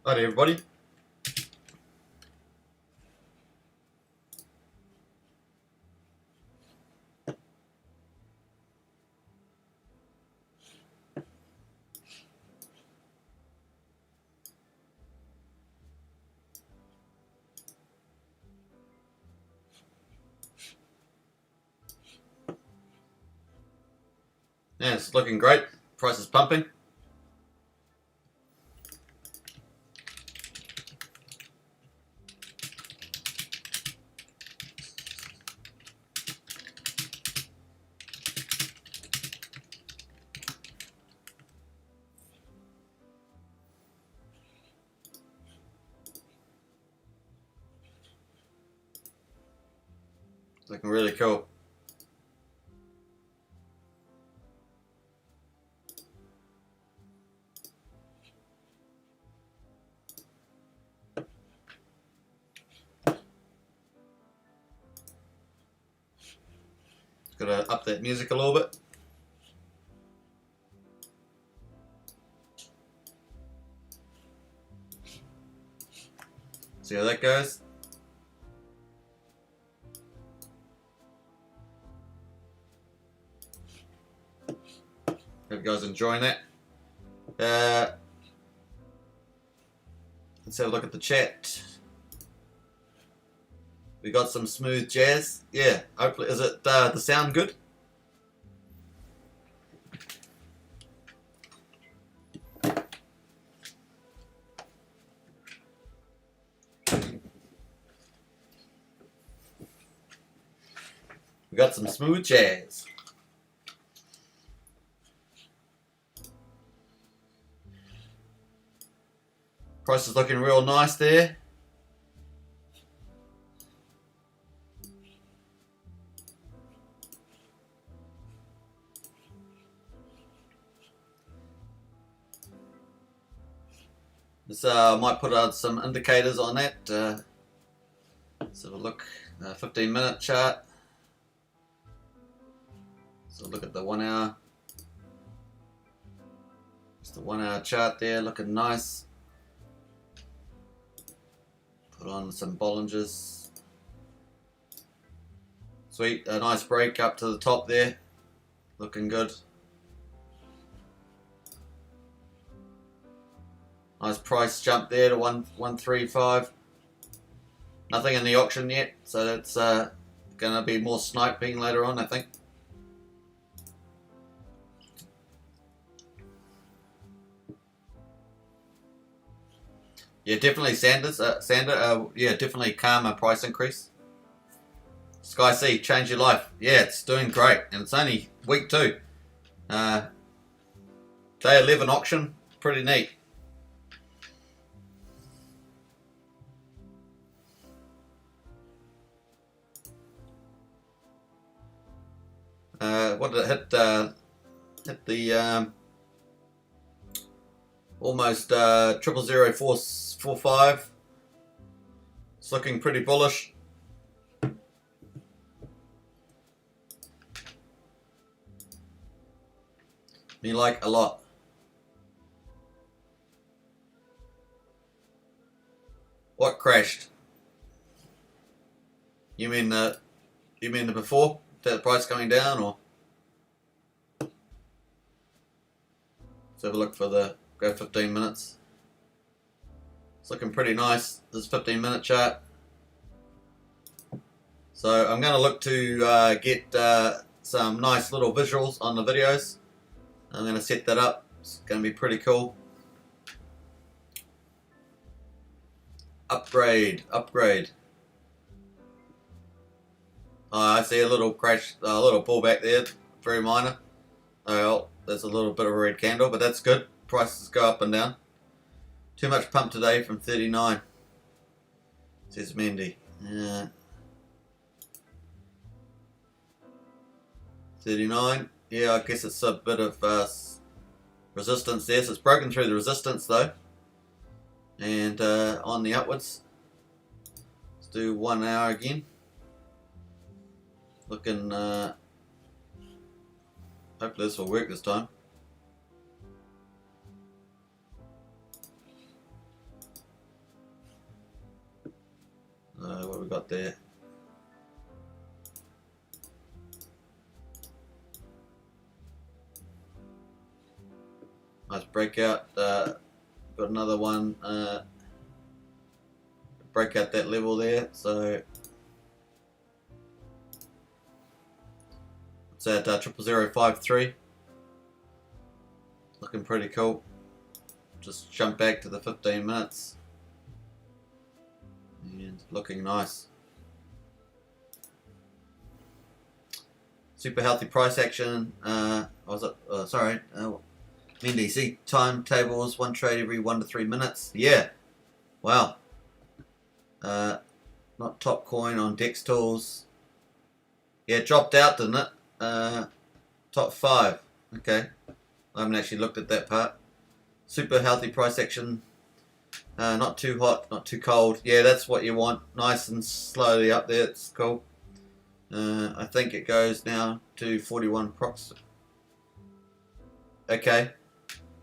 Hi everybody. Yeah, it's looking great. Price is pumping. Looking really cool. Gotta up that music a little bit. See how that goes. Hope you guys enjoying that. Let's have a look at the chat. We got some smooth jazz. Yeah, hopefully, is it the sound good? We got some smooth jazz. Price is looking real nice there. This might put out some indicators on that. Let's have a look. 15-minute chart. So look at the 1 hour. Just the 1 hour chart there, looking nice. Put on some Bollingers. Sweet, a nice break up to the top there. Looking good. Nice price jump there to 135. Nothing in the auction yet, so that's going to be more sniping later on, I think. Yeah, definitely yeah, definitely calmer price increase. Sky C, change your life. Yeah, it's doing great, and it's only week 2. Day 11 auction, pretty neat. What did it hit? Hit the almost 00045. It's looking pretty bullish. Me like a lot. What crashed? You mean the before? The price coming down, or? Let's have a look for the go 15 minutes. It's looking pretty nice, this 15-minute chart. So I'm going to look to get some nice little visuals on the videos. I'm going to set that up. It's going to be pretty cool. Upgrade. I see a little crash, a little pullback there, very minor. Oh, there's a little bit of a red candle, but that's good. Prices go up and down. Too much pump today from 39, says Mandy. 39. Yeah, I guess it's a bit of resistance there. So it's broken through the resistance though, and on the upwards. Let's do 1 hour again. Looking, hopefully this will work this time. got there? Nice breakout. Got another one. Break out that level there. So it's at 00053. Looking pretty cool. Just jump back to the 15 minutes. And looking nice. Super healthy price action. Was it? Sorry. NDC timetables, 1 trade every 1 to 3 minutes. Yeah. Wow. Not top coin on Dex tools. Yeah, it dropped out, didn't it? Top 5. Okay. I haven't actually looked at that part. Super healthy price action. Not too hot, not too cold. Yeah, that's what you want. Nice and slowly up there. It's cool. I think it goes now to 41 prox. Okay.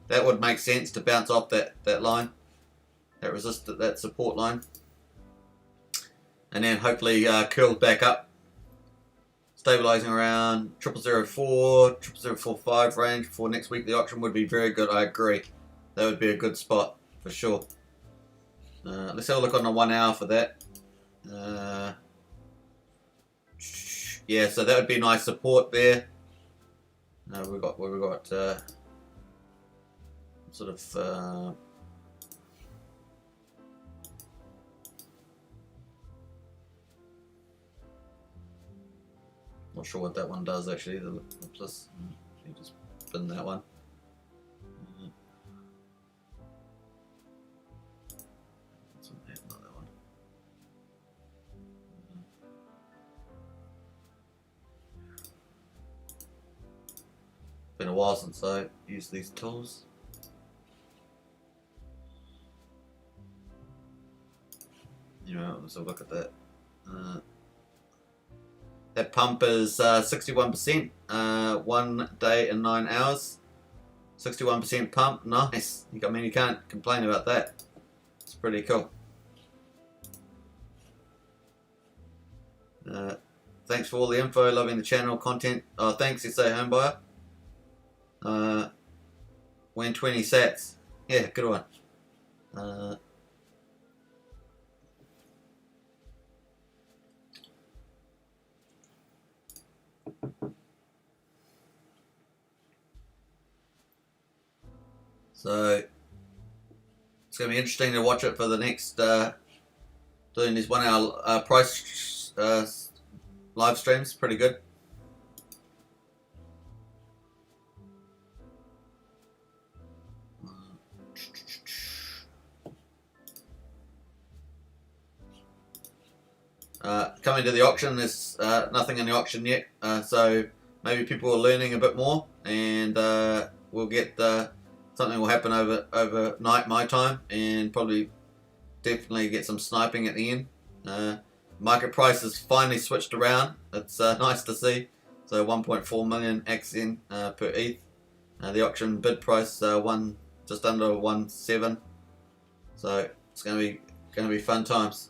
That would make sense to bounce off that line. That support line. And then hopefully curl back up. Stabilizing around 0004, 0045 range for next week. The auction would be very good, I agree. That would be a good spot for sure. Let's have a look on the 1 hour for that. Yeah, so that would be nice support there. We got sort of not sure what that one does actually. The plus, you just spin that one. Not that one. Been a while since I used these tools. You know, let's have a look at that. That pump is 61%, 1 day and 9 hours. 61% pump, nice. I mean, you can't complain about that. It's pretty cool. Thanks for all the info, loving the channel content. Oh, thanks, SA Homebuyer. Win 20 sats. Yeah, good one. So it's going to be interesting to watch it for the next doing these 1 hour price live streams. Pretty good. Coming to the auction, there's nothing in the auction yet, so maybe people are learning a bit more, and we'll get something will happen overnight my time, and probably definitely get some sniping at the end. Market price has finally switched around. It's nice to see. So 1.4 million Axion per ETH. The auction bid price just under 1.7. So it's going to be fun times.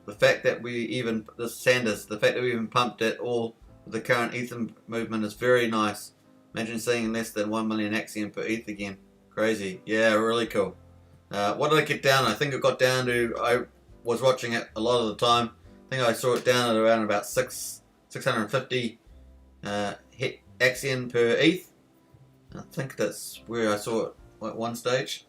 The fact that we even, the fact that we even pumped it all with the current Ether movement is very nice. Imagine seeing less than 1 million Axion per ETH again. Crazy. Yeah, really cool. What did I get down? I think it got down to, I was watching it a lot of the time. I think I saw it down at around about 650 Axion per ETH. I think that's where I saw it at one stage.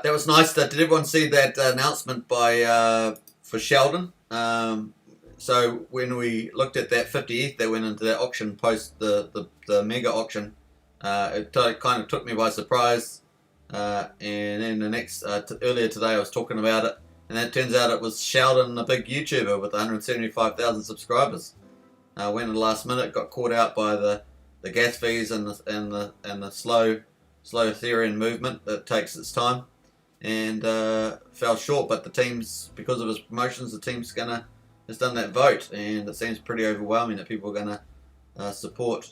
That was nice. Did everyone see that announcement by for Sheldon? So when we looked at that 50 ETH that went into that auction post the mega auction, It kind of took me by surprise. And then the next earlier today I was talking about it, and it turns out it was Sheldon, a big YouTuber with 175,000 subscribers. Went in the last minute, got caught out by the gas fees and the slow Ethereum movement that takes its time, and fell short. But the team's, because of his promotions, the team's has done that vote, and it seems pretty overwhelming that people are gonna support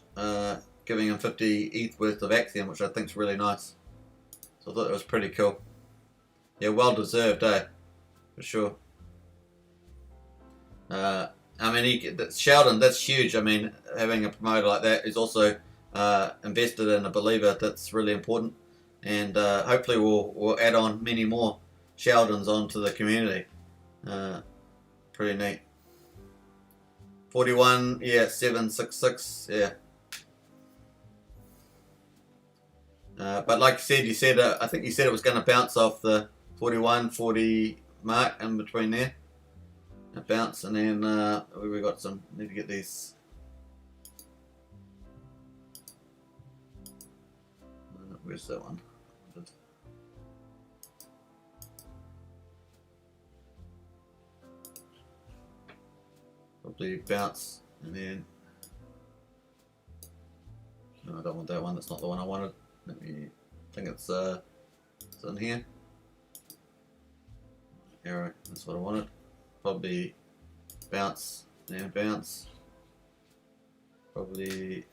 giving him 50 ETH worth of Axion, which I think is really nice. So I thought that was pretty cool. Yeah, well deserved, for sure. I mean, Sheldon, that's huge. I mean, having a promoter like that who's also invested in a believer, that's really important. And hopefully we'll add on many more Sheldons onto the community. Pretty neat. 41, yeah, 766, yeah. But like you said, I think you said it was going to bounce off the 41, 40 mark in between there. A bounce, and then we got some. Need to get these. Where's that one? Probably bounce, and then. No, I don't want that one. That's not the one I wanted. Let me think it's in here. Arrow, that's what I wanted. Probably bounce and bounce. Probably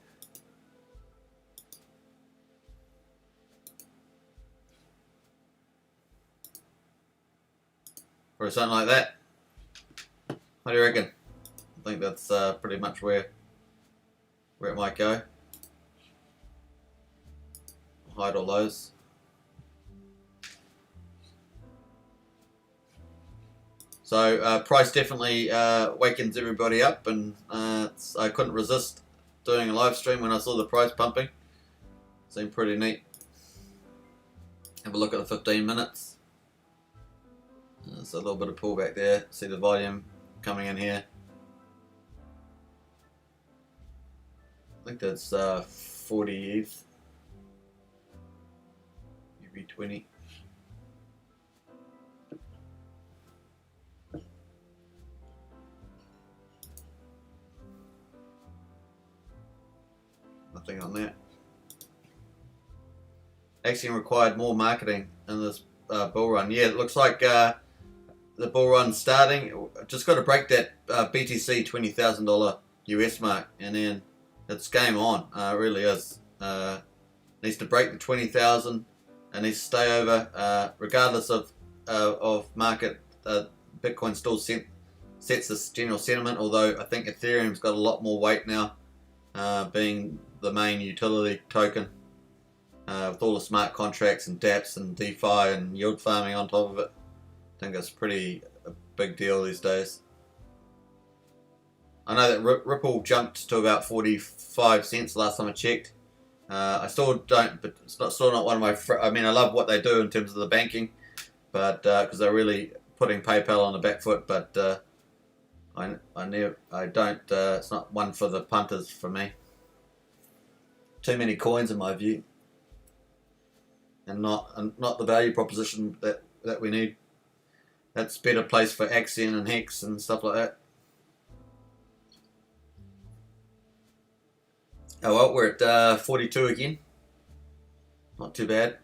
or something like that. What do you reckon? I think that's pretty much where it might go. Hide all those. So price definitely wakens everybody up, and I couldn't resist doing a live stream when I saw the price pumping. Seemed pretty neat. Have a look at the 15 minutes. There's a little bit of pullback there. See the volume coming in here. I think that's 40 ETH. UV20. Nothing on that. Axion required more marketing in this bull run. Yeah, it looks like the bull run starting. Just got to break that BTC $20,000 US mark, and then it's game on. It really is. Needs to break the 20,000, and needs to stay over, regardless of market. Bitcoin still sets this general sentiment. Although I think Ethereum's got a lot more weight now, being the main utility token, with all the smart contracts and dApps and DeFi and yield farming on top of it. I think it's a big deal these days. I know that Ripple jumped to about 45 cents last time I checked. I still don't, but it's still not one of my. I mean, I love what they do in terms of the banking, but because they're really putting PayPal on the back foot. But I don't. It's not one for the punters for me. Too many coins in my view, and not the value proposition that we need. That's a better place for Axion and Hex and stuff like that. Oh well, we're at 42 again. Not too bad.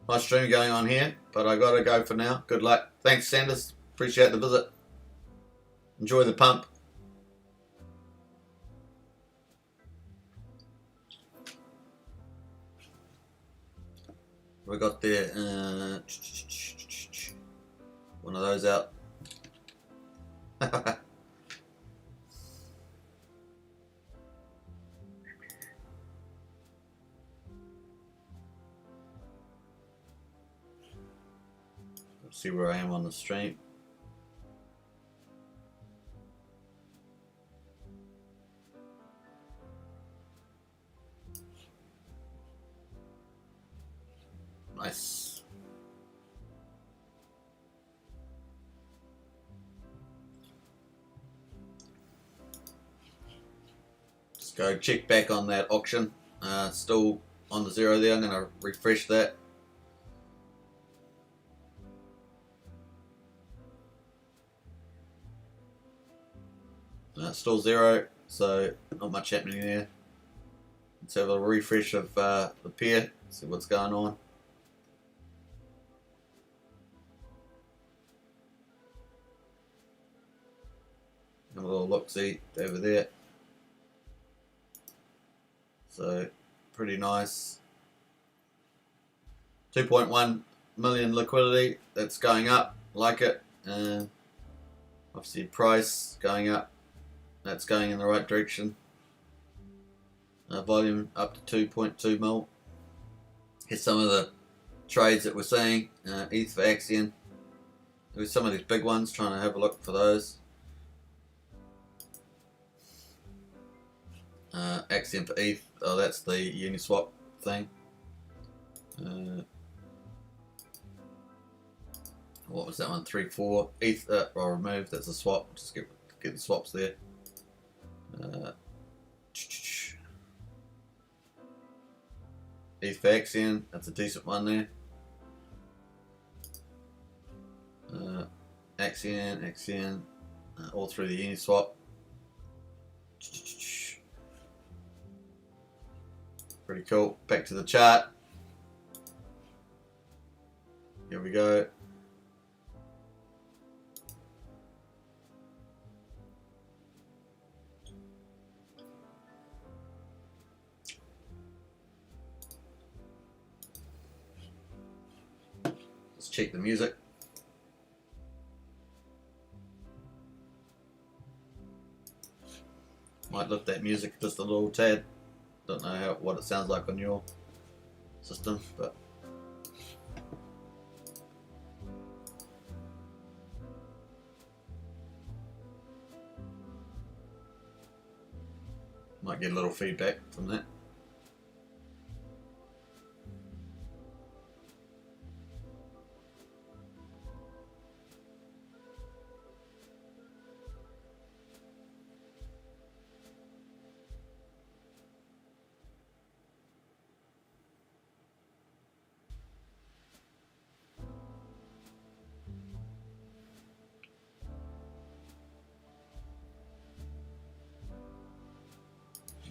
Nice stream going on here, but I gotta go for now. Good luck. Thanks, Sanders. Appreciate the visit. Enjoy the pump. We got there. One of those out. Let's see where I am on the stream. Nice. Just go check back on that auction. Still on the 0 there. I'm going to refresh that. Still 0, so not much happening there. Let's have a refresh of the pair, see what's going on. Have a little look-see over there. So, pretty nice. 2.1 million liquidity, that's going up, like it. Obviously price going up, that's going in the right direction. Volume up to 2.2 mil. Here's some of the trades that we're seeing. ETH for Axion. There's some of these big ones, trying to have a look for those. Axion for ETH, oh that's the Uniswap thing. What was that one? 3.4. ETH, I'll remove, that's a swap, just get the swaps there. ETH for Axion, that's a decent one there. Axion, all through the Uniswap. Pretty cool. Back to the chart. Here we go. Let's check the music. Might lift that music just a little tad. Don't know what it sounds like on your system, but might get a little feedback from that.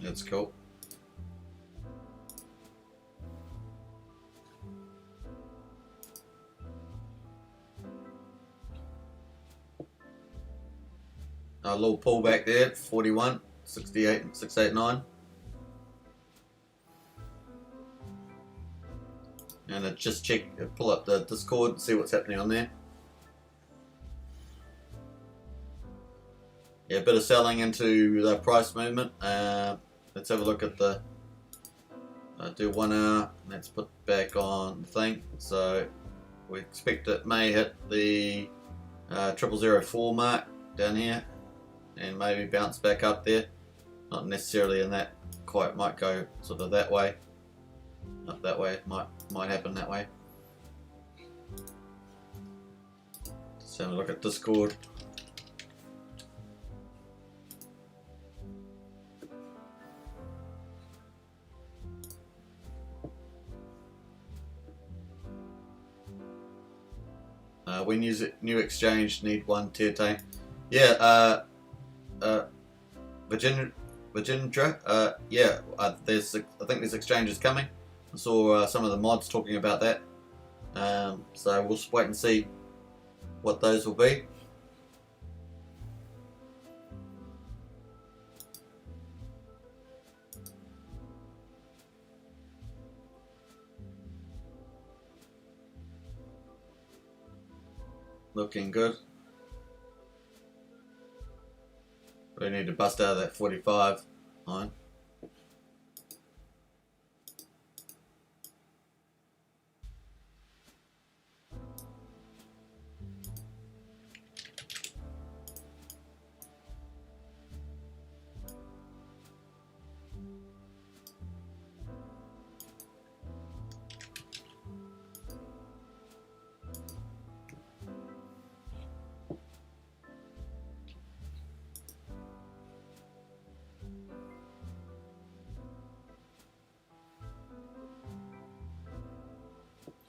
That's cool. A little pullback there, 41, 68, 689. And just check, pull up the Discord and see what's happening on there. Yeah, a bit of selling into the price movement. Let's have a look at the do 1 hour. Let's put back on the thing. So we expect it may hit the 0004 mark down here, and maybe bounce back up there. Not necessarily in that quite. Might go sort of that way, up that way. Might happen that way. Let's have a look at Discord. When new exchange need 1 tier tank. Yeah, Virginia, yeah. I think there's exchanges coming. I saw some of the mods talking about that. So we'll just wait and see what those will be. Looking good. We need to bust out of that 45 line.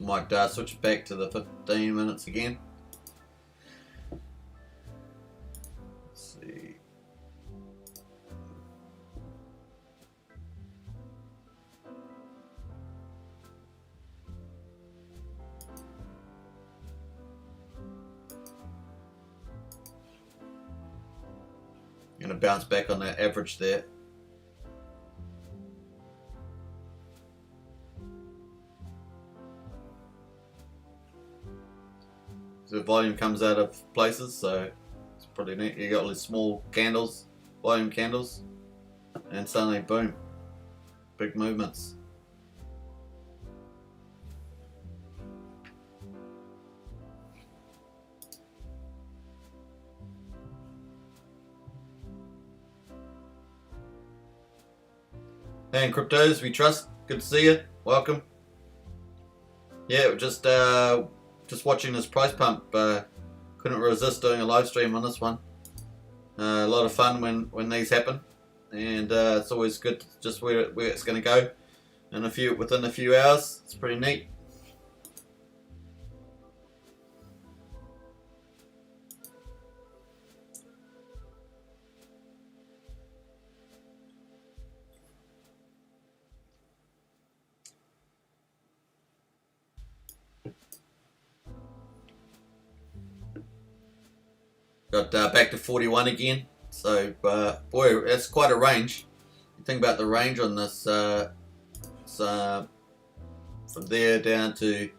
Might switch it back to the 15 minutes again. Let's see. Going to bounce back on that average there. The volume comes out of places, so it's pretty neat. You got all these small candles, volume candles, and suddenly boom, big movements. And cryptos, we trust. Good to see you. Welcome. Yeah, just watching this price pump. Couldn't resist doing a live stream on this one. A lot of fun when these happen, and it's always good just where it's going to go within a few hours. It's pretty neat. Got back to 41 again. So boy, that's quite a range. You think about the range on this. From there down to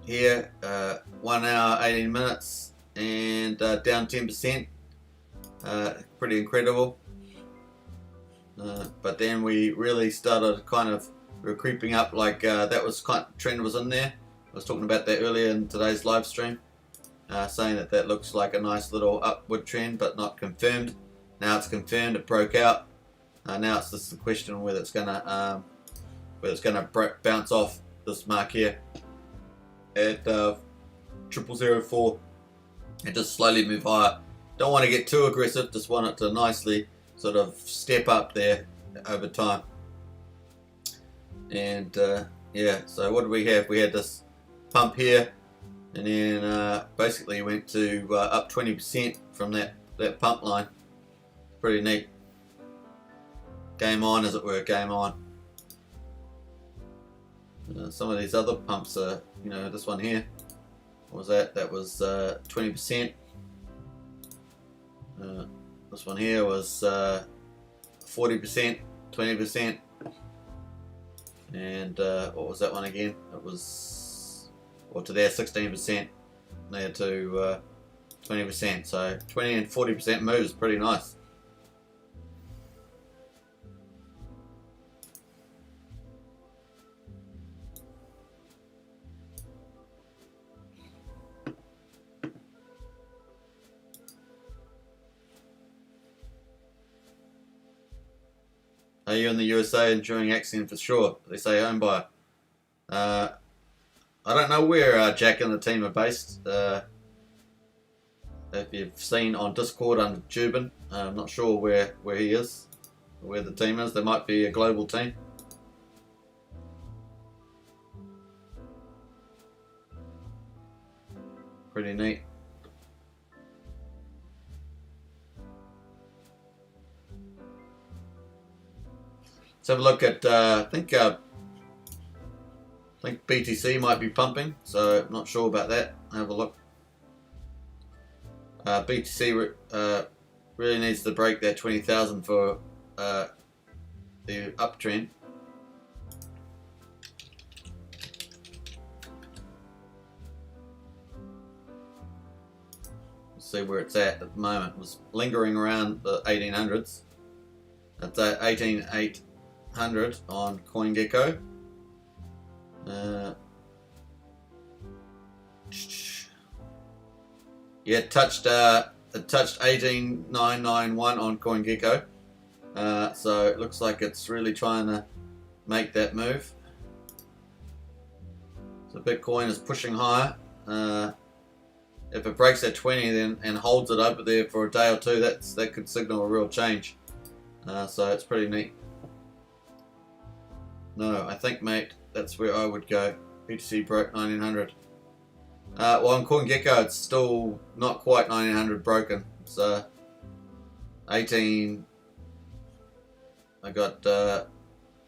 here, 1 hour 18 minutes, and down 10%. Pretty incredible. But then we really started we were creeping up, like that was trend was in there. I was talking about that earlier in today's live stream. Saying that looks like a nice little upward trend, but not confirmed. Now it's confirmed. It broke out. Now it's just the question whether it's gonna bounce off this mark here at 0004 and just slowly move higher. Don't want to get too aggressive. Just want it to nicely sort of step up there over time. And yeah. So what do we have? We had this pump here. And then basically went to up 20% from that pump line. Pretty neat. Game on, as it were, game on. Some of these other pumps are, this one here. What was that? That was 20%. This one here was 40%, 20%. And what was that one again? It was... Or to there 16%, there to 20%. So 20 and 40% moves, pretty nice. Are you in the USA enjoying Axion for sure? They say home buyer. I don't know where Jack and the team are based. If you've seen on Discord under Jubin, I'm not sure where he is, where the team is. There might be a global team. Pretty neat. Let's have a look at, I think BTC might be pumping, so I'm not sure about that. Have a look. BTC really needs to break that 20,000 for the uptrend. Let's see where it's at the moment. It was lingering around the 1800s. It's at 18,800 on CoinGecko. Yeah, it touched 18,991 on CoinGecko. So it looks like it's really trying to make that move. So Bitcoin is pushing higher. If it breaks that 20 then and holds it over there for a day or two, that could signal a real change. So it's pretty neat. No, I think, mate, that's where I would go. BTC broke 1900. Well, on CoinGecko, it's still not quite 1900 broken. It's 18. I got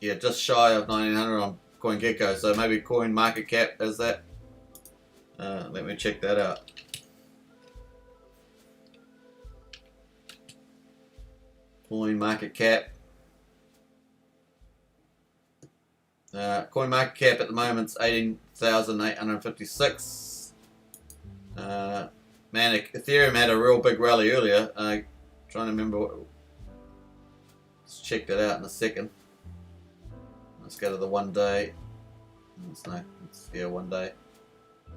yeah, just shy of 1900 on CoinGecko. So maybe CoinMarketCap has that. Let me check that out. CoinMarketCap. CoinMarketCap at the moment is 18,856. Man, Ethereum had a real big rally earlier. Trying to remember what. Let's check that out in a second. Let's go to the 1 day. Yeah, 1 day.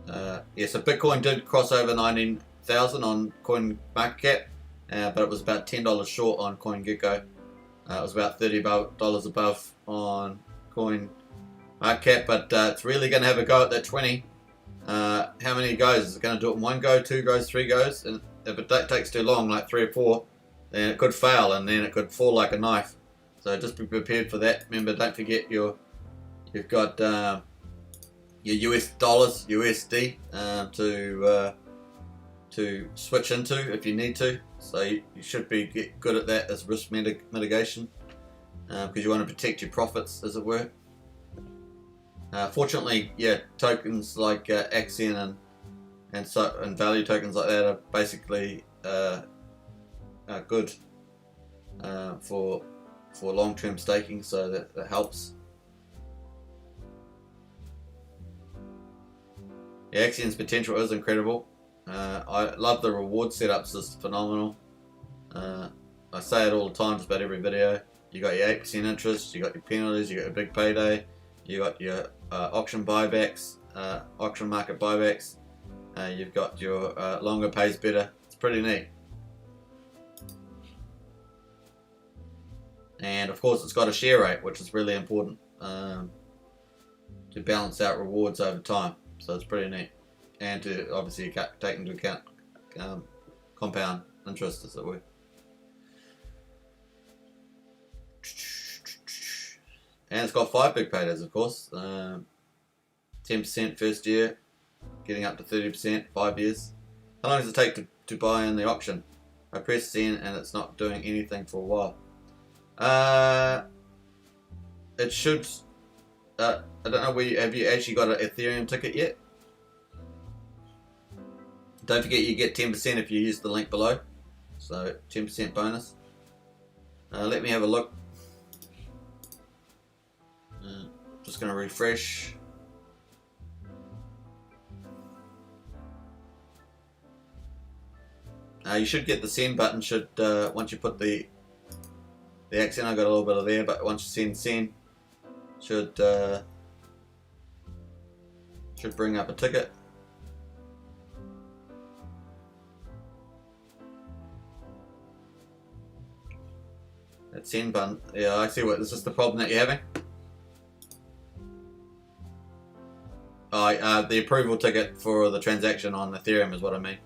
Yeah, so Bitcoin did cross over 19,000 on CoinMarketCap, but it was about $10 short on CoinGecko. It was about $30 above on CoinMarketCap, but it's really going to have a go at that 20. How many goes? Is it going to do it in 1 go, 2 goes, 3 goes? And if it takes too long, like 3 or 4, then it could fail and then it could fall like a knife. So just be prepared for that. Remember, don't forget you've got your US dollars, USD, to switch into if you need to. So you should get good at that as risk mitigation, because you want to protect your profits, as it were. Fortunately, yeah, tokens like Axion and value tokens like that are basically good for long-term staking, so that helps. Yeah, Axion's potential is incredible. I love the reward setups, it's phenomenal. I say it all the time, just about every video. You got your 8% interest, you got your penalties, you got your big payday, you got your auction buybacks, auction market buybacks, you've got your longer pays better. It's pretty neat. And of course it's got a share rate, which is really important to balance out rewards over time. So it's pretty neat. And to obviously take into account compound interest, as it were. And it's got 5 big paydays, of course. 10% first year, getting up to 30%, 5 years. How long does it take to buy in the auction? I press send and it's not doing anything for a while. It should. I don't know have you actually got an Ethereum ticket yet? Don't forget you get 10% if you use the link below. So 10% bonus. Let me have a look. Just going to refresh. You should get the send button. Once you put the Axion, I got a little bit of there, but once you send, should bring up a ticket. That send button. Yeah, I see what. Is this the problem that you're having? The approval ticket for the transaction on Ethereum is what I mean.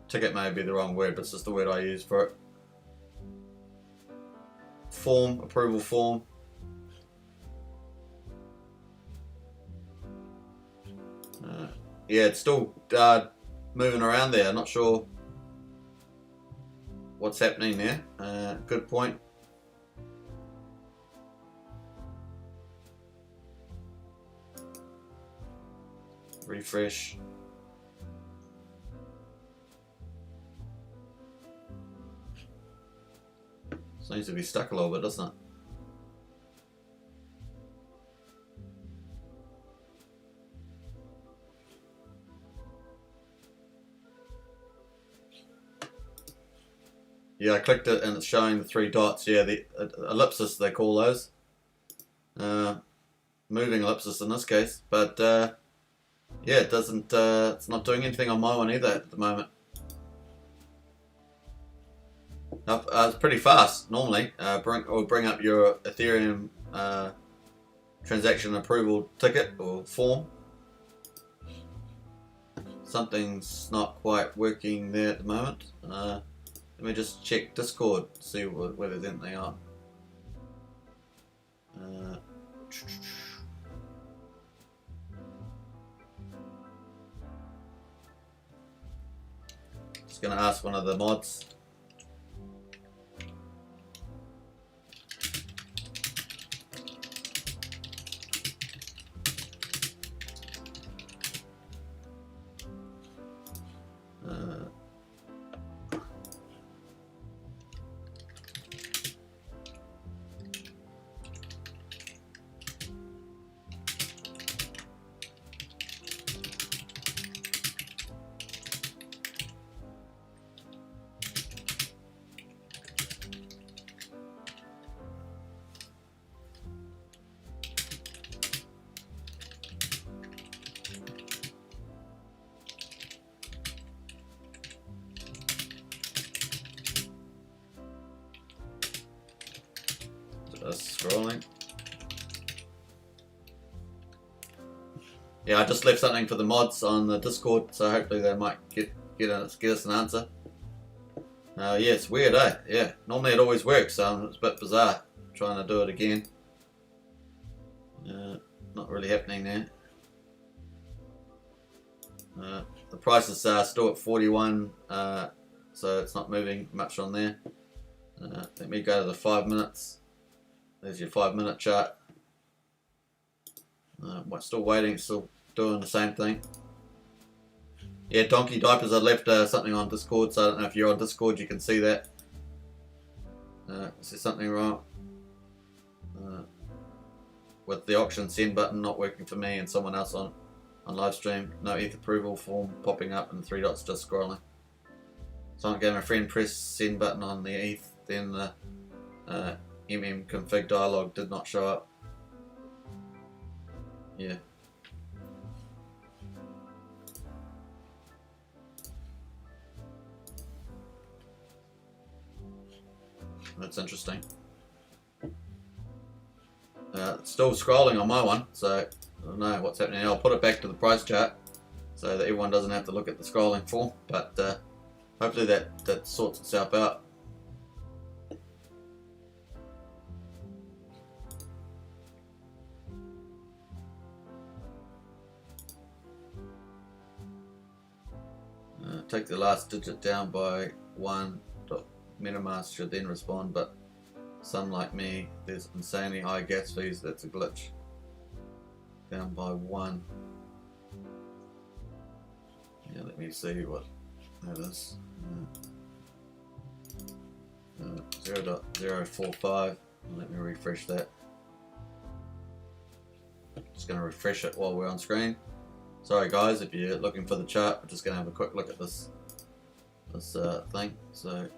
Ticket may be the wrong word, but it's just the word I use for it. Form, approval form. Yeah, it's still moving around there. I'm not sure what's happening there. Good point. Refresh. Seems to be stuck a little bit, doesn't it? Yeah, I clicked it and it's showing the 3 dots. Yeah, the ellipsis they call those. Moving ellipsis in this case, but yeah, it doesn't. It's not doing anything on my one either at the moment. It's pretty fast normally. Bring up your Ethereum transaction approval ticket or form. Something's not quite working there at the moment. Let me just check Discord, see where there's anything on. Just gonna ask one of the mods. Just scrolling. Yeah, I just left something for the mods on the Discord, so hopefully they might get us an answer. Yeah, it's weird, eh? Yeah, normally it always works, so it's a bit bizarre trying to do it again. Not really happening there. The prices are still at 41, so it's not moving much on there. Let me go to the 5 minutes. There's your 5 minute chart. Still waiting, still doing the same thing. Yeah, Donkey Diapers, I left something on Discord, so I don't know if you're on Discord, you can see that. Is there something wrong? With the auction send button not working for me and someone else on live stream. No ETH approval form popping up and 3 dots just scrolling. Someone gave a friend press send button on the ETH, then the config dialog did not show up. Yeah. That's interesting. It's still scrolling on my one, so I don't know what's happening. I'll put it back to the price chart so that everyone doesn't have to look at the scrolling form, but hopefully that sorts itself out. Take the last digit down by 1. MetaMask should then respond, but some like me, there's insanely high gas fees. That's a glitch. Down by 1. Yeah, let me see what that is. 0.045. Let me refresh that. Just going to refresh it while we're on screen. Sorry guys, if you're looking for the chart, we're just going to have a quick look at this thing. So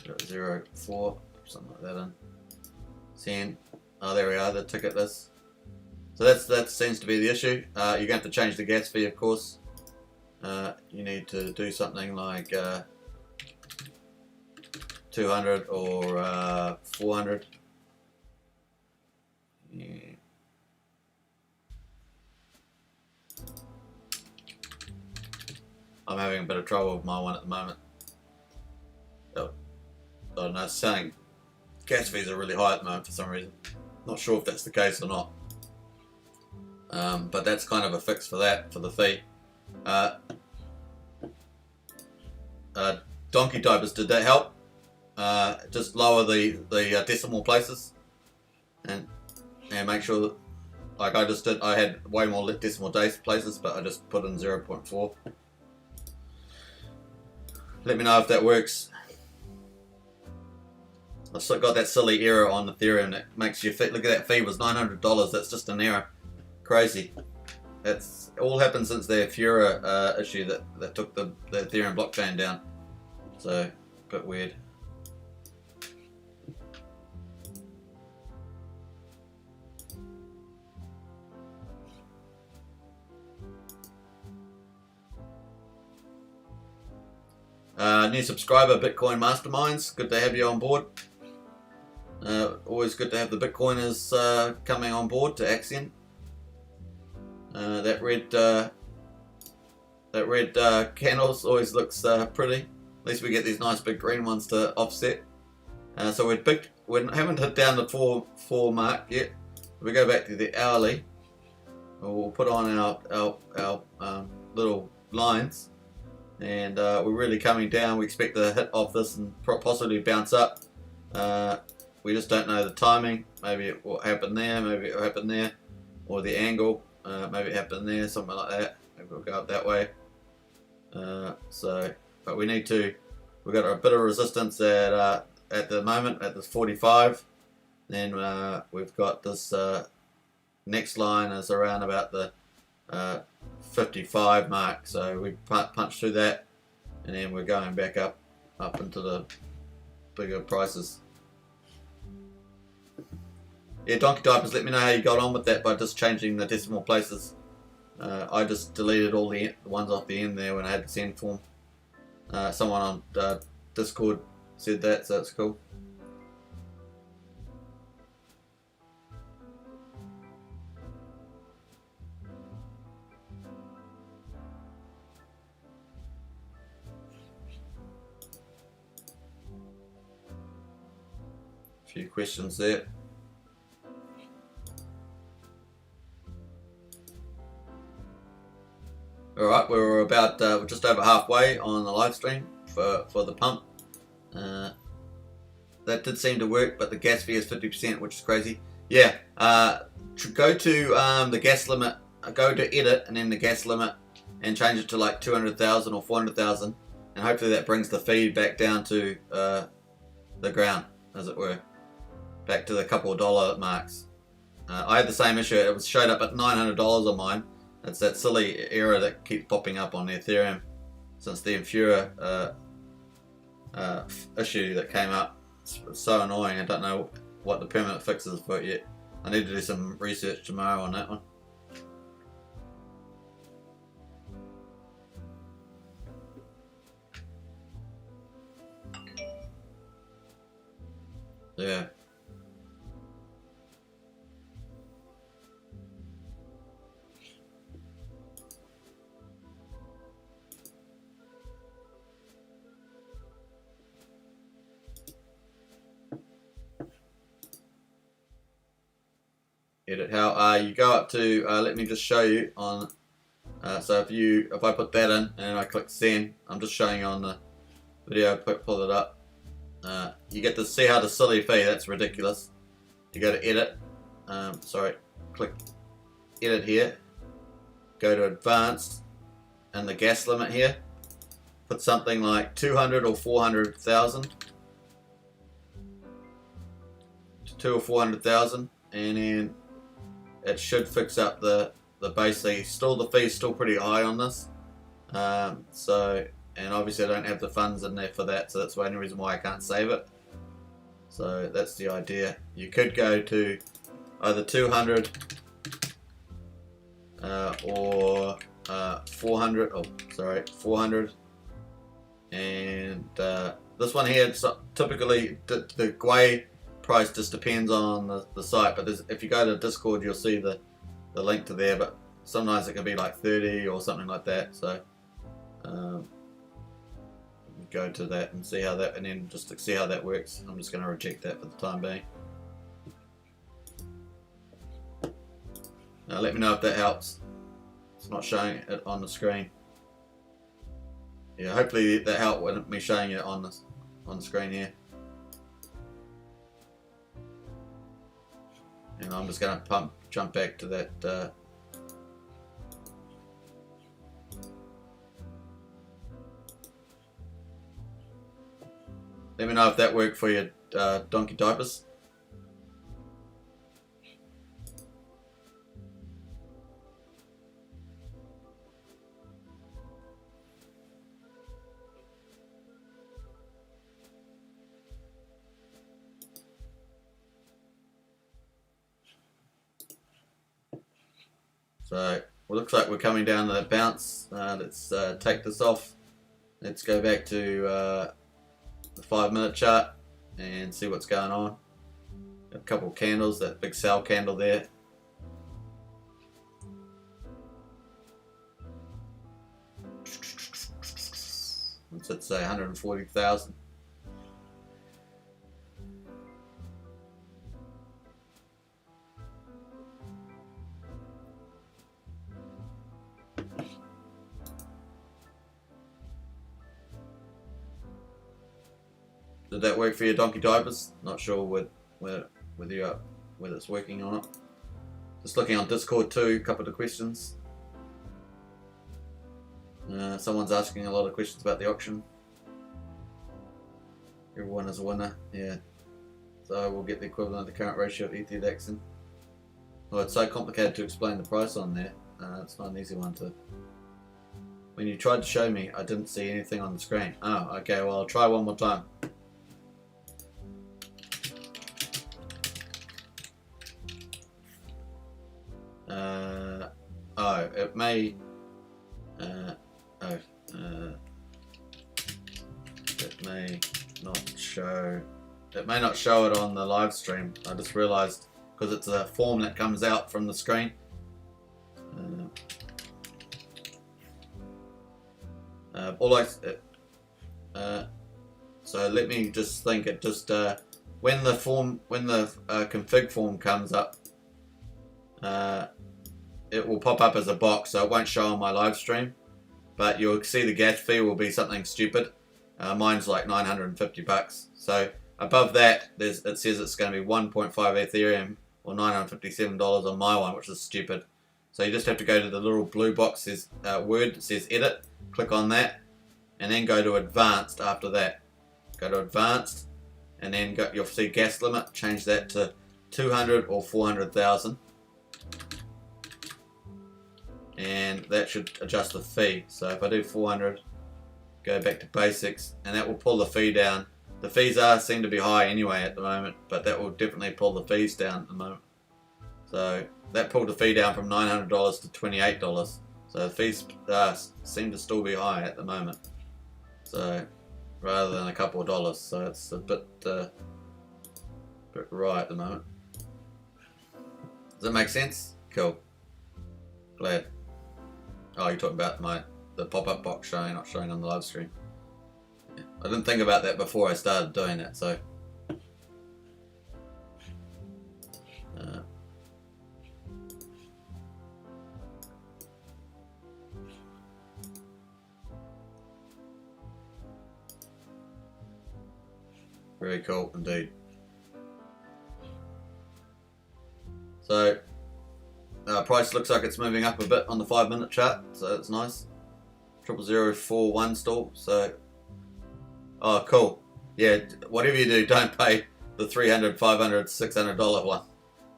0.04, something like that in. 10. Oh, there we are, the ticket list. So that seems to be the issue. You're going to have to change the gas fee, of course. You need to do something like 200 or 400. Yeah. I'm having a bit of trouble with my one at the moment. I don't know, it's saying gas fees are really high at the moment for some reason. Not sure if that's the case or not. But that's kind of a fix for that, for the fee. Donkey Diapers, did that help? Just lower the decimal places and make sure that, like I just did, I had way more decimal places, but I just put in 0.4. Let me know if that works. I've still got that silly error on Ethereum that makes you fit. Look at that fee was $900. That's just an error. Crazy. That's all happened since the Fura issue that took the Ethereum blockchain down. So, a bit weird. New subscriber, Bitcoin Masterminds. Good to have you on board. Always good to have the Bitcoiners coming on board to Axion. That red candles always looks pretty. At least we get these nice big green ones to offset. So we haven't hit down the 4 mark yet. If we go back to the hourly, we'll put on our little lines, and we're really coming down. We expect the hit off this and possibly bounce up. We just don't know the timing. Maybe it will happen there, maybe it will happen there, or the angle, maybe it happened there, something like that. Maybe we'll go up that way. But we need to. We've got a bit of resistance at the moment at this 45. Then we've got this next line is around about the 55 mark. So we punch through that, and then we're going back up into the bigger prices. Yeah, Donkey Diapers, let me know how you got on with that by just changing the decimal places. I just deleted all the ones off the end there when I had the send form. Someone on Discord said that, so it's cool. A few questions there. Alright, we're about just over halfway on the live stream for the pump. That did seem to work, but the gas fee is 50%, which is crazy. Yeah, go to the gas limit, go to edit and then the gas limit and change it to like 200,000 or 400,000, and hopefully that brings the feed back down to the ground, as it were, back to the couple of dollar marks. I had the same issue. It was showed up at $900 on mine. It's that silly error that keeps popping up on Ethereum since the Infura issue that came up. It's so annoying. I don't know what the permanent fix is for it yet. I need to do some research tomorrow on that one. Yeah. Edit how you go up to let me just show you on so if I put that in and I click send, I'm just showing you on the video. Pull it up, you get to see how the silly fee, that's ridiculous. You go to edit, click edit here, go to advanced, and the gas limit here, put something like 200 or 400,000, 2 or 400,000, and then it should fix up the base fee. The fee's still pretty high on this, and obviously I don't have the funds in there for that, so that's the only reason why I can't save it. So that's the idea. You could go to either 200 or 400. Oh, sorry, 400. And this one here, typically the Gwei price just depends on the site, but if you go to Discord you'll see the link to there, but sometimes it can be like 30 or something like that, so go to that and see how that, and then just to see how that works. I'm just going to reject that for the time being. Now let me know if that helps. It's not showing it on the screen. Yeah, hopefully that helped with me showing it on the screen here. And I'm just going to jump back to that. Let me know if that worked for you, Donkey Diapers. So it looks like we're coming down to that bounce. Let's take this off. Let's go back to the 5-minute chart and see what's going on. A couple of candles, that big sell candle there. What's it say? 140,000. Did that work for your donkey diapers? Not sure whether it's working or not. Just looking on Discord too, a couple of questions. Someone's asking a lot of questions about the auction. Everyone is a winner, yeah. So we'll get the equivalent of the current ratio of ETH to Axion. Well, it's so complicated to explain the price on there. It's not an easy one to. When you tried to show me, I didn't see anything on the screen. Oh, okay, well I'll try one more time. Oh, it may. It may not show. It may not show it on the live stream. I just realised because it's a form that comes out from the screen. So let me just think. It just when the config form comes up, it will pop up as a box, so it won't show on my live stream. But you'll see the gas fee will be something stupid. Mine's like 950 bucks. So above that, it says it's going to be 1.5 Ethereum or $957 on my one, which is stupid. So you just have to go to the little blue box that says Word, that says Edit, click on that, and then go to Advanced after that. Go to Advanced, and then you'll see gas limit, change that to 200 or 400,000. And that should adjust the fee. So if I do 400, go back to basics, and that will pull the fee down. The fees seem to be high anyway at the moment, but that will definitely pull the fees down at the moment. So that pulled the fee down from $900 to $28. So the fees seem to still be high at the moment. So rather than a couple of dollars, so it's a bit right at the moment. Does that make sense? Cool. Glad. Oh, you're talking about the pop-up box not showing on the live stream. Yeah. I didn't think about that before I started doing it, so. Very cool indeed. So. Price looks like it's moving up a bit on the 5-minute chart, so that's nice. 00041 still, so. Oh, cool. Yeah, whatever you do, don't pay the $300, $500, $600 one.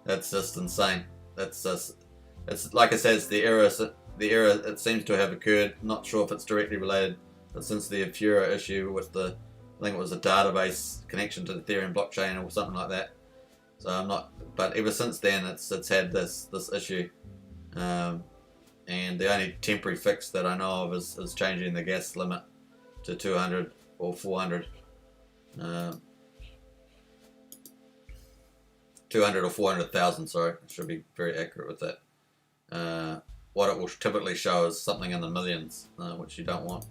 That's just insane. That's just. It's like I said, it's the error. The error it seems to have occurred. Not sure if it's directly related, but since the Referral issue with the, I think it was a database connection to the Ethereum blockchain or something like that. So I'm not, but ever since then it's had this issue, and the only temporary fix that I know of is changing the gas limit to 200 or 400, 200 or 400,000. Sorry, I should be very accurate with that. What it will typically show is something in the millions, which you don't want.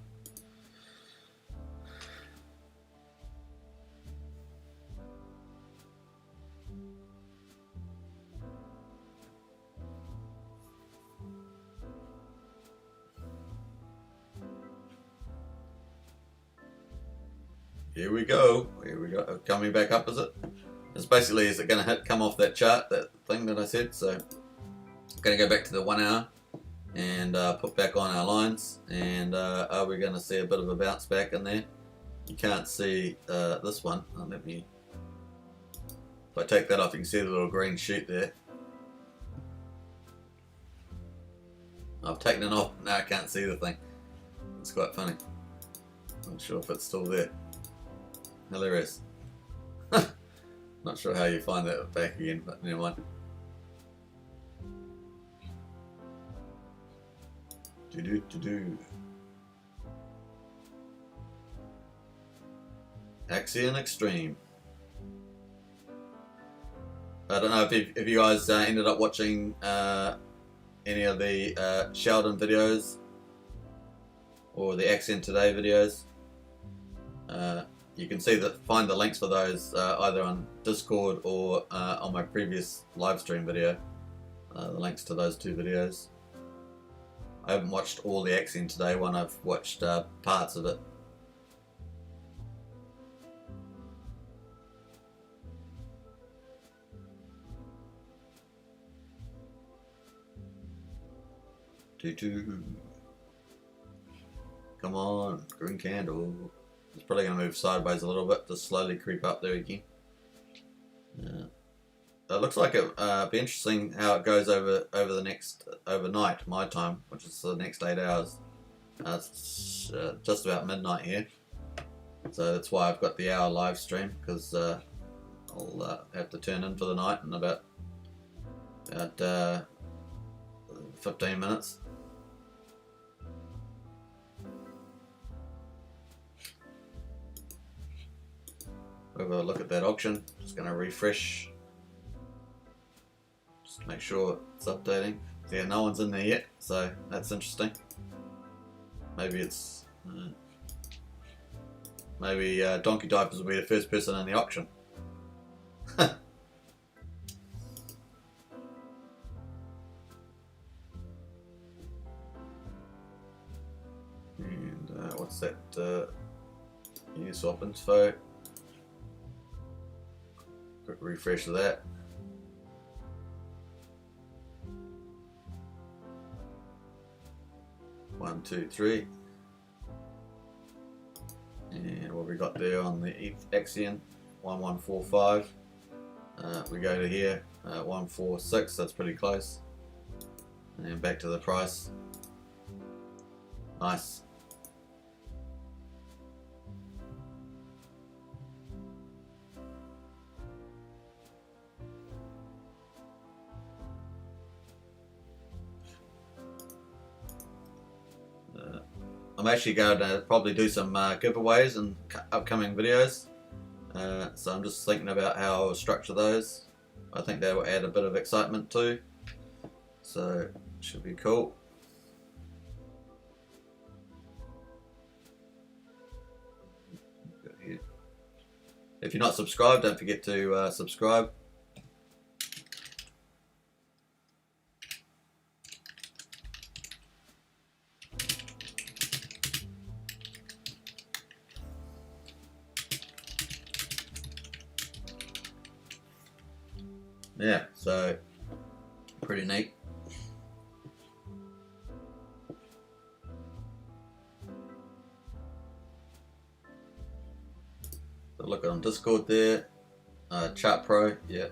Here we go. Here we go. Coming back up, is it? It's basically, is it going to come off that chart, that thing that I said? So I'm going to go back to the 1 hour and put back on our lines. And are we going to see a bit of a bounce back in there? You can't see this one. Let me. If I take that off, you can see the little green sheet there. I've taken it off. Now I can't see the thing. It's quite funny. Not sure if it's still there. Hilarious. Not sure how you find that back again, but never mind. Axion Extreme. I don't know if you guys ended up watching any of the Sheldon videos or the Axion Today videos. You can find the links for those either on Discord or on my previous live stream video. The links to those two videos. I haven't watched all the Axion Today one. I've watched parts of it. 2-2. Come on, green candle. It's probably going to move sideways a little bit to slowly creep up there again. It looks like it'll be interesting how it goes overnight, my time, which is the next 8 hours. It's just about midnight here, so that's why I've got the hour live stream, because I'll have to turn in for the night in about 15 minutes. We'll have a look at that auction. Just going to refresh, just to make sure it's updating. Yeah, no one's in there yet, so that's interesting. Maybe it's maybe Donkey Diapers will be the first person in the auction. And what's that? Uniswap info. Quick refresh of that. One, two, three. And what we got there on the Axion, 1145. We go to here, 146. That's pretty close. And then back to the price. Nice. I'm actually going to probably do some giveaways in upcoming videos, so I'm just thinking about how I'll structure those. I think that will add a bit of excitement too, so it should be cool. If you're not subscribed, don't forget to subscribe. Yeah, so pretty neat. Look on Discord there, Chart Pro, yeah.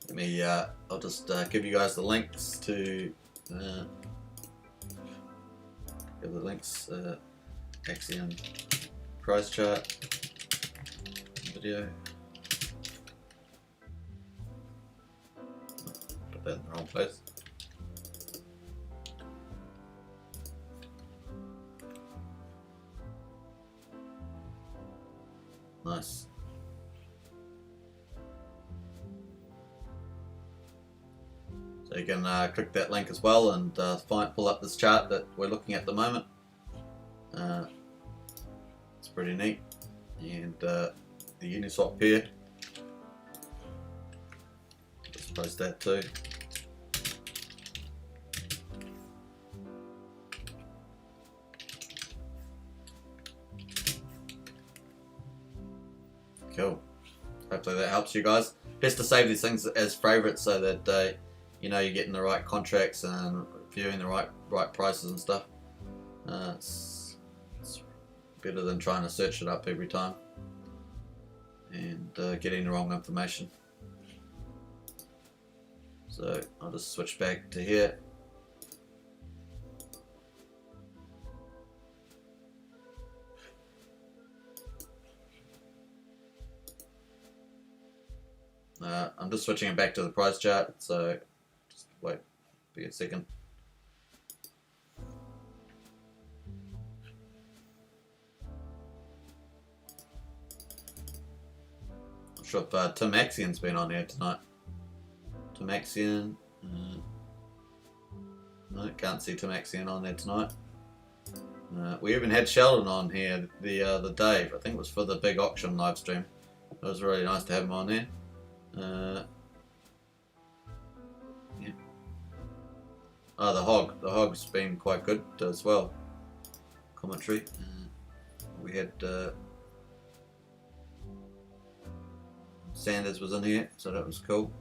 Let me, I'll just give you guys the links to, give the links, Axion price chart video. Put that in the wrong place. Nice. So you can click that link as well and pull up this chart that we're looking at the moment. It's pretty neat. And the Uniswap pair. Let's post that too. Cool. Hopefully that helps you guys. Best to save these things as favorites so that you know you're getting the right contracts and viewing the right prices and stuff. It's better than trying to search it up every time and getting the wrong information. So I'll just switch back to here. I'm just switching it back to the price chart, so just wait for a second. Not sure if Tim Axion's been on here tonight. Tim Axion, no, can't see Tim Axion on there tonight. We even had Sheldon on here the other day. I think it was for the big auction live stream. It was really nice to have him on there. Yeah. Oh, the Hog's been quite good as well. Commentary. We had Sanders was in here, so that was cool.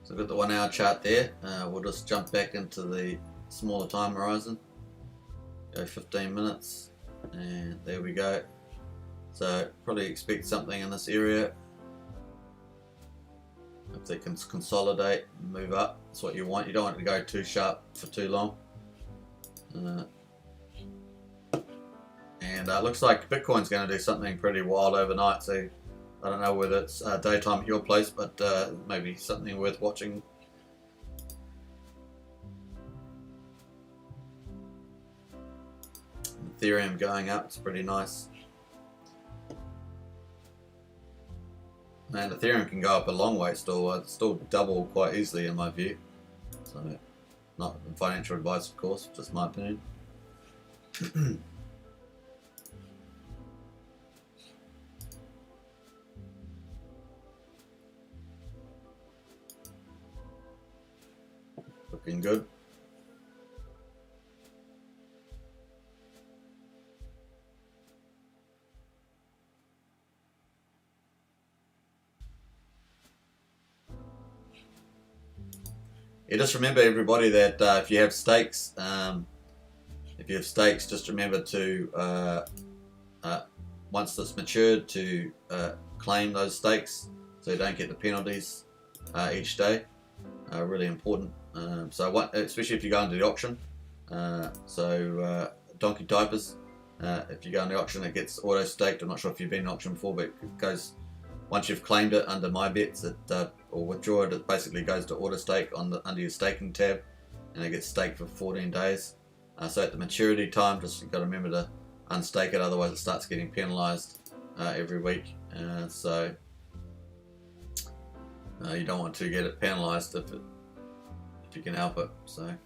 So we've got the 1 hour chart there. We'll just jump back into the smaller time horizon. Go 15 minutes, and there we go. So probably expect something in this area. If they can consolidate and move up, that's what you want. You don't want it to go too sharp for too long. And looks like Bitcoin's going to do something pretty wild overnight. So I don't know whether it's daytime at your place, but maybe something worth watching. Ethereum going up, it's pretty nice. And Ethereum can go up a long way still. It's still double quite easily in my view. So, not financial advice, of course, just my opinion. Looking good. Yeah, just remember everybody that if you have stakes, just remember to once it's matured to claim those stakes, so you don't get the penalties each day. Really important. Especially if you go into the auction. Donkey diapers. If you go in the auction, it gets auto staked. I'm not sure if you've been in auction before, but it goes. Once you've claimed it under my bets, or withdraw it, it basically goes to auto stake under your staking tab, and it gets staked for 14 days. So at the maturity time, just you've got to remember to unstake it, otherwise it starts getting penalised every week. So you don't want to get it penalised if you can help it. So I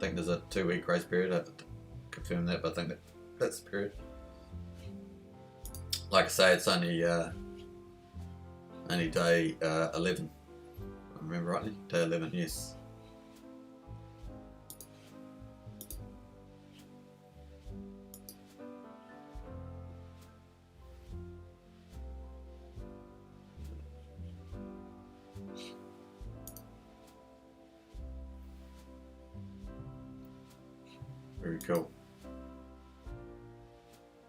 think there's a 2-week grace period. I have to confirm that, but I think that's the period. Like I say, it's only day 11. I remember rightly, day 11. Yes. Very cool.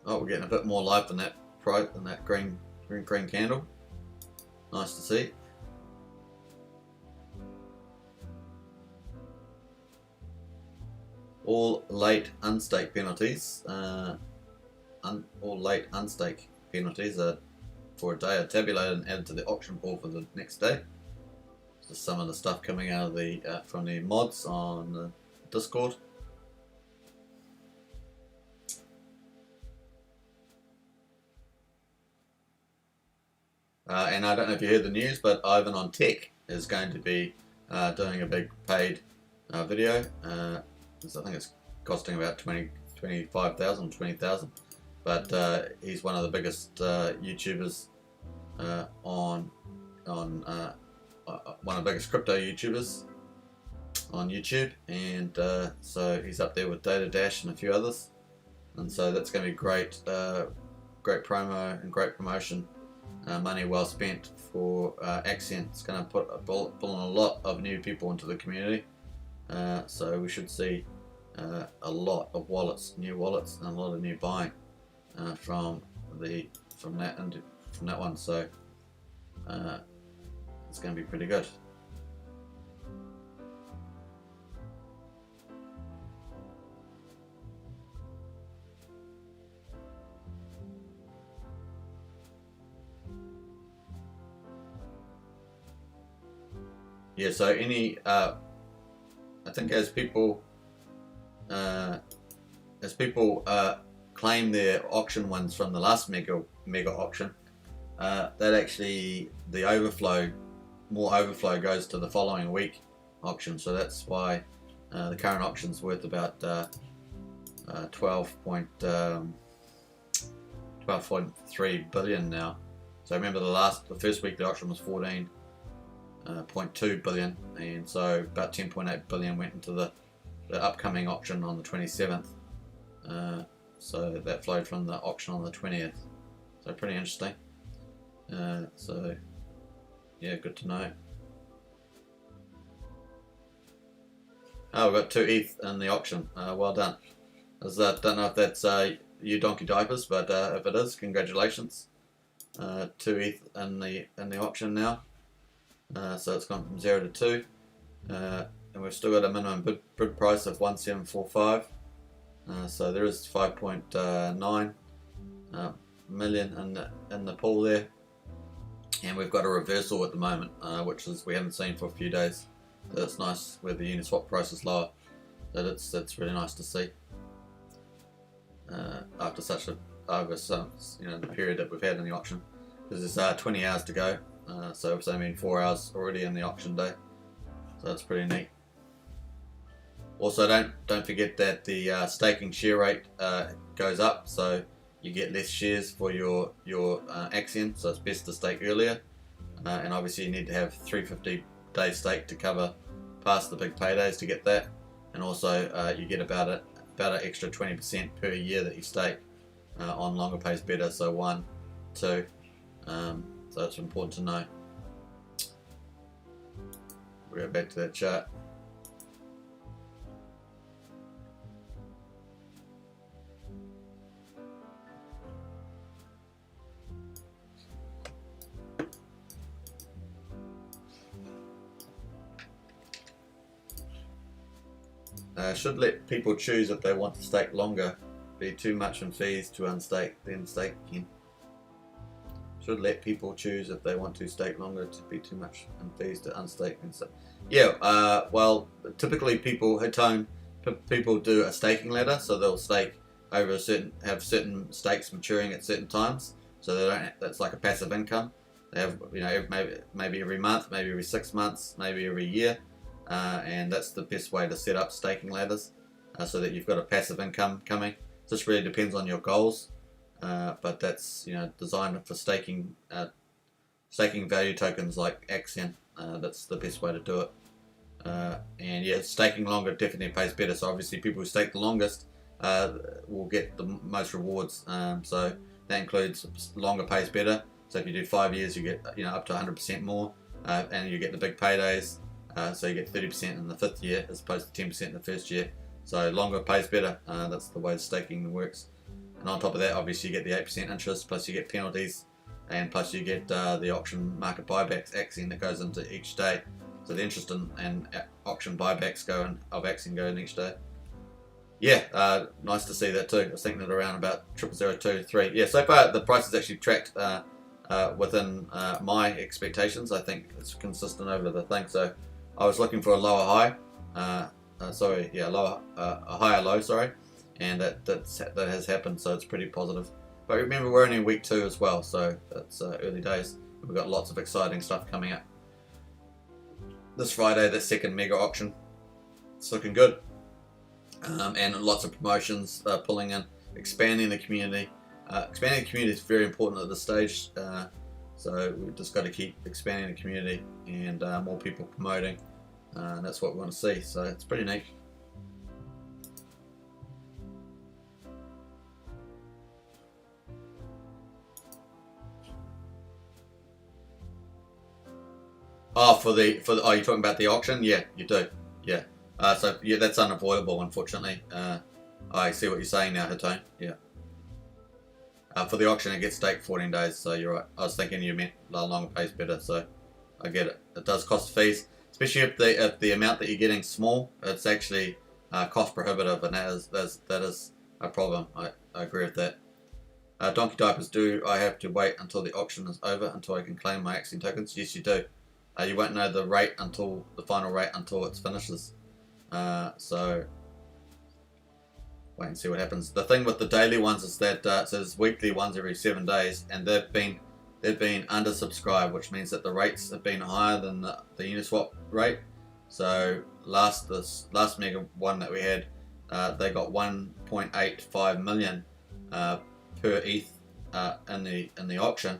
Oh, we're getting a bit more life than that green candle. Nice to see. All late unstake penalties. All late unstake penalties are for a day are tabulated and added to the auction pool for the next day. Just some of the stuff coming out of the from the mods on Discord. And I don't know if you heard the news, but Ivan on Tech is going to be doing a big paid video. I think it's costing about 25,000, 20,000. But he's one of the biggest YouTubers one of the biggest crypto YouTubers on YouTube, and so he's up there with Data Dash and a few others, and so that's going to be great, great promo and great promotion. Money well spent for Axion. It's going to pull in a lot of new people into the community, so we should see a lot of new wallets, and a lot of new buying from that one. So it's going to be pretty good. Yeah, so I think as people claim their auction wins from the last mega auction, that actually more overflow goes to the following week auction. So that's why the current auction's worth about 12.3 billion now. So remember the first week the auction was 14.2 billion, and so about 10.8 billion went into the upcoming auction on the 27th. So that flowed from the auction on the 20th. So pretty interesting. So yeah, good to know. Oh, we've got 2 ETH in the auction. Well done. I don't know if that's you donkey diapers, but if it is, congratulations. 2 ETH in the auction now. So it's gone from 0 to 2. And we've still got a minimum bid price of 1745. So there is 5.9 million in the pool there. And we've got a reversal at the moment, which is we haven't seen for a few days. So it's nice where the Uniswap price is lower. That's really nice to see. After such the period that we've had in the auction, because there's 20 hours to go, so it's only been 4 hours already in the auction day, so that's pretty neat. Also, don't forget that the staking share rate goes up, so you get less shares for your Axion, so it's best to stake earlier, and obviously you need to have 350 days stake to cover past the big paydays to get that, and also you get about an extra 20% per year that you stake on longer pays better, so 1, 2, so that's important to know. We'll go back to that chart. Should let people choose if they want to stake longer. Be too much in fees to unstake, then stake again. Should let people choose if they want to stake longer. To be too much in fees to unstake, then stake. Yeah. Well, typically people do a staking ladder, so they'll stake over have certain stakes maturing at certain times. So they don't. That's like a passive income. They have, maybe every month, maybe every 6 months, maybe every year. And that's the best way to set up staking ladders, so that you've got a passive income coming. This really depends on your goals, but that's designed for staking value tokens like Axion. That's the best way to do it. And yeah, staking longer definitely pays better. So obviously people who stake the longest will get the most rewards. So that includes longer pays better. So if you do 5 years, you get up to 100% more, and you get the big paydays. So you get 30% in the 5th year as opposed to 10% in the 1st year. So longer pays better. That's the way the staking works. And on top of that, obviously you get the 8% interest, plus you get penalties, and plus you get the auction market buybacks Axion that goes into each day. So the interest and auction buybacks of Axion go in each day. Yeah, nice to see that too. I was thinking that around about 0.002, Yeah, so far the price has actually tracked within my expectations. I think it's consistent over the thing. So I was looking for a lower high, a higher low, sorry, and that has happened, so it's pretty positive. But remember, we're only in week 2 as well, so that's early days. We've got lots of exciting stuff coming up. This Friday, the second mega auction, it's looking good, and lots of promotions pulling in, expanding the community. Expanding the community is very important at this stage. So we've just got to keep expanding the community and more people promoting, and that's what we want to see. So it's pretty neat. Oh, oh, you're talking about the auction? Yeah, you do. Yeah. So yeah, that's unavoidable, unfortunately. I see what you're saying now, Hatone. Yeah. For the auction, it gets staked 14 days, so you're right. I was thinking you meant longer pays better, so I get it. It does cost fees, especially if the amount that you're getting small. It's actually cost prohibitive, and that is a problem. I agree with that. Donkey diapers, do I have to wait until the auction is over until I can claim my Axion tokens? Yes, you do. You won't know the final rate until it finishes. So wait and see what happens. The thing with the daily ones is that so there's weekly ones every 7 days, and they've been undersubscribed, which means that the rates have been higher than the Uniswap rate. So this last mega one that we had, they got 1.85 million per ETH in the auction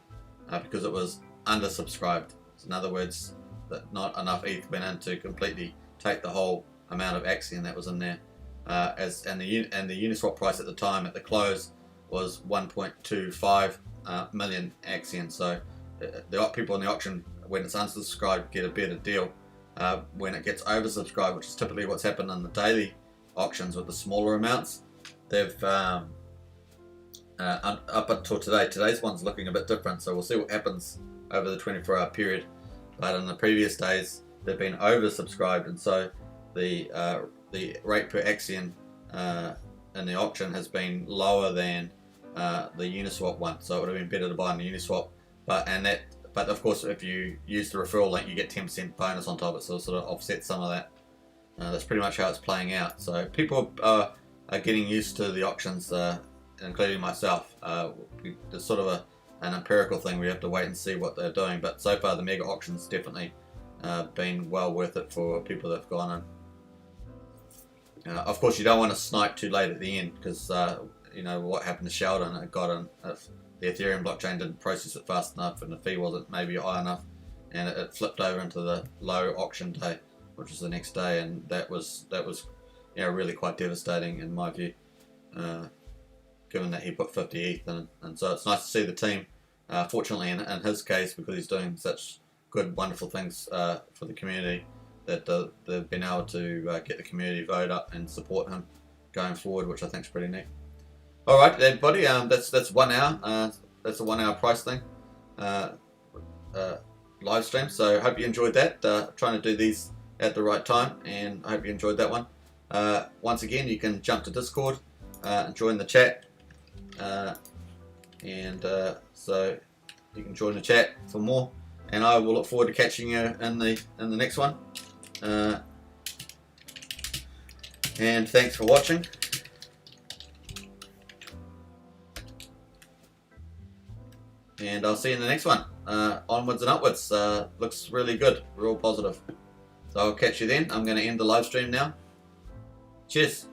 because it was undersubscribed. So in other words, that not enough ETH went in to completely take the whole amount of Axion that was in there. And the Uniswap price at the time at the close was 1.25 million Axion. So the people in the auction, when it's unsubscribed, get a better deal. when it gets oversubscribed, which is typically what's happened in the daily auctions with the smaller amounts. They've up until today. Today's one's looking a bit different, so we'll see what happens over the 24-hour period. But in the previous days, they've been oversubscribed, and so the rate per Axion in the auction has been lower than the Uniswap one. So it would have been better to buy on the Uniswap. But of course, if you use the referral link, you get 10% bonus on top of it, so it sort of offsets some of that. That's pretty much how it's playing out. So people are getting used to the auctions, including myself. It's sort of an empirical thing. We have to wait and see what they're doing. But so far, the mega auctions definitely been well worth it for people that have gone in. Of course, you don't want to snipe too late at the end, because you know what happened to Sheldon. It got in. The Ethereum blockchain didn't process it fast enough, and the fee wasn't maybe high enough, and it flipped over into the low auction day, which was the next day, and that was really quite devastating in my view, given that he put 50 ETH in. And so it's nice to see the team, fortunately in his case, because he's doing such good, wonderful things for the community, that they've been able to get the community vote up and support him going forward, which I think is pretty neat. All right, everybody, that's 1 hour. That's a 1 hour price thing, live stream. So I hope you enjoyed that. Trying to do these at the right time, and I hope you enjoyed that one. Once again, you can jump to Discord and join the chat, so you can join the chat for more. And I will look forward to catching you in the next one. And thanks for watching. And I'll see you in the next one. Onwards and upwards. Looks really good. Real positive. So I'll catch you then. I'm going to end the live stream now. Cheers.